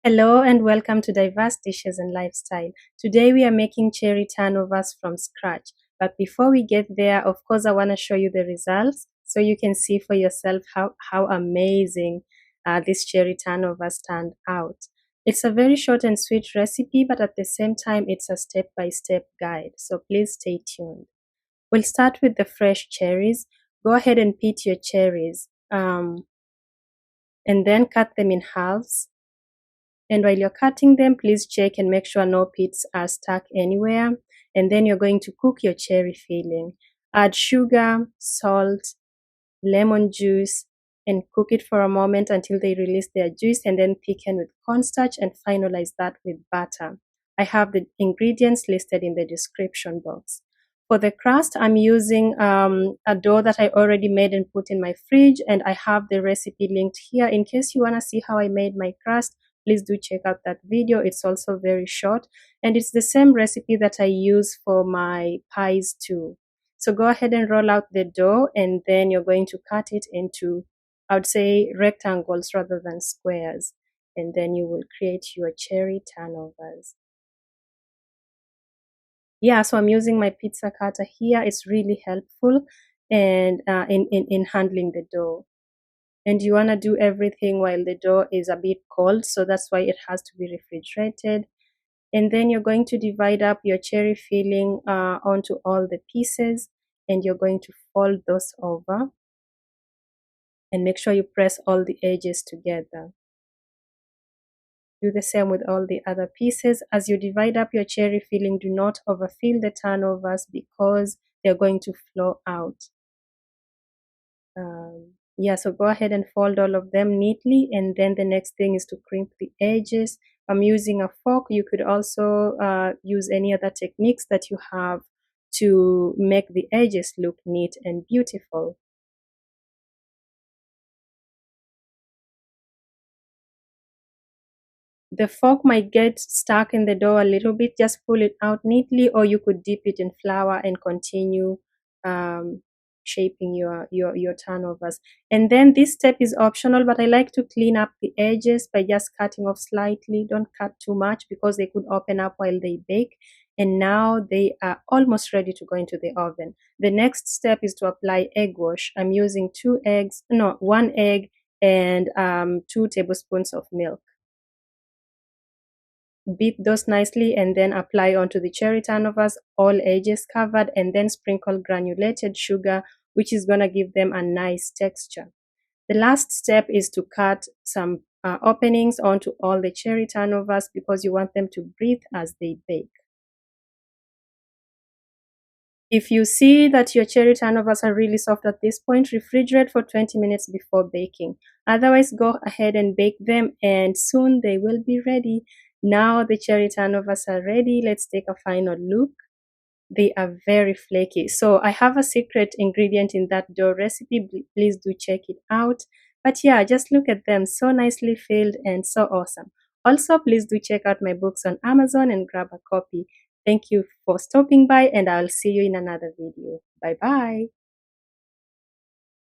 Hello and welcome to Diverse Dishes and Lifestyle. Today we are making cherry turnovers from scratch. But before we get there, of course, I want to show you the results so you can see for yourself how amazing these cherry turnovers turned out. It's a very short and sweet recipe, but at the same time, it's a step-by-step guide. So please stay tuned. We'll start with the fresh cherries. Go ahead and pit your cherries and then cut them in halves. And while you're cutting them, please check and make sure no pits are stuck anywhere. And then you're going to cook your cherry filling. Add sugar, salt, lemon juice, and cook it for a moment until they release their juice, and then thicken with cornstarch and finalize that with butter. I have the ingredients listed in the description box. For the crust, I'm using a dough that I already made and put in my fridge, and I have the recipe linked here. In case you want to see how I made my crust, please do check out that video. It's also very short, and it's the same recipe that I use for my pies too. So go ahead and roll out the dough, and then you're going to cut it into, I would say, rectangles rather than squares. And then you will create your cherry turnovers. Yeah, so I'm using my pizza cutter here. It's really helpful and in handling the dough. And you want to do everything while the dough is a bit cold, so that's why it has to be refrigerated. And then you're going to divide up your cherry filling onto all the pieces, and you're going to fold those over and make sure you press all the edges together. Do the same with all the other pieces. As you divide up your cherry filling, do not overfill the turnovers because they're going to flow out. Yeah, so go ahead and fold all of them neatly, and then the next thing is to crimp the edges. I'm using a fork. You could also use any other techniques that you have to make the edges look neat and beautiful. The fork might get stuck in the dough a little bit. Just pull it out neatly, or you could dip it in flour and continue shaping your turnovers. And then this step is optional, but I like to clean up the edges by just cutting off slightly. Don't cut too much because they could open up while they bake. And now they are almost ready to go into the oven. The next step is to apply egg wash. I'm using 1 egg and 2 tablespoons of milk. Beat those nicely and then apply onto the cherry turnovers, all edges covered, and then sprinkle granulated sugar, which is going to give them a nice texture. The last step is to cut some openings onto all the cherry turnovers because you want them to breathe as they bake. If you see that your cherry turnovers are really soft at this point, refrigerate for 20 minutes before baking. Otherwise, go ahead and bake them, and soon they will be ready. Now the cherry turnovers are ready. Let's take a final look. They are very flaky. So I have a secret ingredient in that dough recipe. Please do check it out. But yeah, just look at them. So nicely filled and so awesome. Also, please do check out my books on Amazon and grab a copy. Thank you for stopping by, and I'll see you in another video. Bye bye.